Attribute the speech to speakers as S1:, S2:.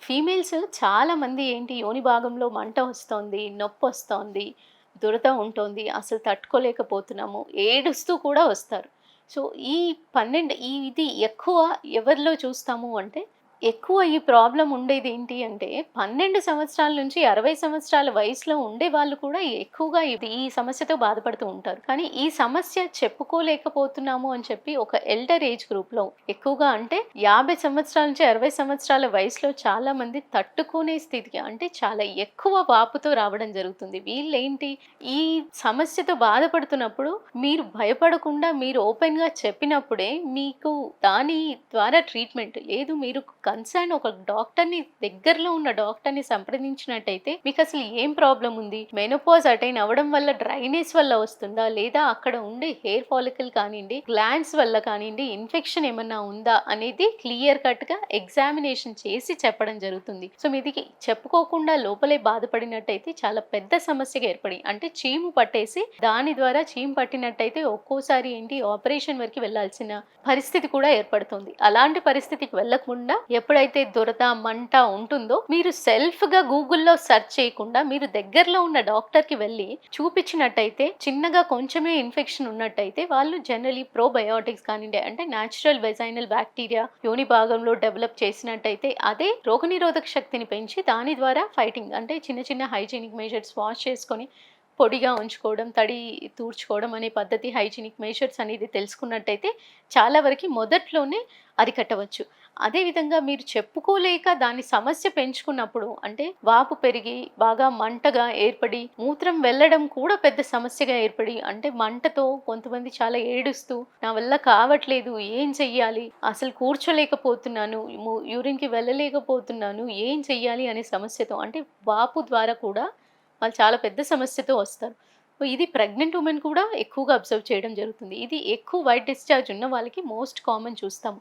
S1: Females చాలామంది ఏంటి యోని భాగంలో మంట వస్తోంది, నొప్పొస్తోంది, దురద ఉంటోంది, అసలు తట్టుకోలేకపోతున్నాము, ఏడుస్తూ కూడా వస్తారు. సో, ఈ 12 ఇది ఎక్కువ ఎవరిలో చూస్తాము అంటే, ఎక్కువ ఈ ప్రాబ్లమ్ ఉండేదేంటి అంటే, 12 సంవత్సరాల నుంచి 60 సంవత్సరాల వయసులో ఉండే వాళ్ళు కూడా ఎక్కువగా ఈ సమస్యతో బాధపడుతూ ఉంటారు. కానీ ఈ సమస్య చెప్పుకోలేకపోతున్నాము అని చెప్పి ఒక ఎల్డర్ ఏజ్ గ్రూప్‌లో ఎక్కువగా అంటే 50 సంవత్సరాల నుంచి 60 సంవత్సరాల వయసులో చాలామంది తట్టుకునే స్థితికి అంటే చాలా ఎక్కువ వాపుతో రావడం జరుగుతుంది. వీళ్ళేంటి ఈ సమస్యతో బాధపడుతున్నప్పుడు మీరు భయపడకుండా మీరు ఓపెన్‌గా చెప్పినప్పుడే మీకు దాని ద్వారా ట్రీట్మెంట్ లేదు మీరు కన్సర్న్ ఒక డాక్టర్‌ని దగ్గరలో ఉన్న డాక్టర్‌ని సంప్రదించినట్టయితే మీకసలు ఏం ప్రాబ్లమ్ ఉంది? మెనోపాజ్ అటైన్ అవ్వడం వల్ల డ్రైనెస్ వల్ల వస్తుందా? లేదా అక్కడ ఉండే హెయిర్ ఫాలికల్ కానియండి, గ్లాండ్స్ వల్ల కానియండి, ఇన్ఫెక్షన్ ఏమన్నా ఉందా? అనేది క్లియర్ కట్‌గా ఎగ్జామినేషన్ చేసి చెప్పడం జరుగుతుంది. సో, మీది చెప్పుకోకుండా లోపలే బాధపడినట్టయితే చాలా పెద్ద సమస్యగా ఏర్పడి అంటే చీము పట్టేసి దాని ద్వారా చీము పట్టినట్టయితే ఒక్కోసారి ఏంటి ఆపరేషన్ వరకు వెళ్ళాల్సిన పరిస్థితి కూడా ఏర్పడుతుంది. అలాంటి పరిస్థితికి వెళ్ళకుండా ఎప్పుడైతే దురద, మంట ఉంటుందో మీరు సెల్ఫ్‌గా గూగుల్‌లో సెర్చ్ చేయకుండా మీరు దగ్గరలో ఉన్న డాక్టర్‌కి వెళ్లి చూపించినట్టయితే చిన్నగా కొంచెమే ఇన్ఫెక్షన్ ఉన్నట్టయితే వాళ్ళు జనరల్లీ ప్రోబయోటిక్స్ కానియండి అంటే నేచురల్ వెజైనల్ బ్యాక్టీరియా యోని భాగంలో డెవలప్ చేసినట్టయితే అదే రోగనిరోధక శక్తిని పెంచి దాని ద్వారా ఫైటింగ్ అంటే చిన్న చిన్న హైజీనిక్ మెజర్స్ వాష్ చేసుకొని పొడిగా ఉంచుకోవడం, తడి తూర్చుకోవడం అనే పద్ధతి హైజీనిక్ మెజర్స్ అనేది తెలుసుకున్నట్టయితే చాలా వరకి మొదట్లోనే అరికట్టవచ్చు. అదే విధంగా మీరు చెప్పుకోలేక దాని సమస్య పెంచుకున్నప్పుడు అంటే వాపు పెరిగి బాగా మంటగా ఏర్పడి మూత్రం వెళ్ళడం కూడా పెద్ద సమస్యగా ఏర్పడి అంటే మంటతో కొంతమంది చాలా ఏడుస్తూ నా వల్ల కావట్లేదు ఏం చెయ్యాలి అసలు కూర్చోలేకపోతున్నాను యూరిన్‌కి వెళ్ళలేకపోతున్నాను ఏం చెయ్యాలి అనే సమస్యతో అంటే వాపు ద్వారా కూడా వాళ్ళు చాలా పెద్ద సమస్యతో వస్తారు. సో, ఇది ప్రెగ్నెంట్ వుమెన్ కూడా ఎక్కువగా అబ్జర్వ్ చేయడం జరుగుతుంది. ఇది ఎక్కువ వైట్ డిశ్చార్జ్ ఉన్న వాళ్ళకి మోస్ట్ కామన్ చూస్తాం.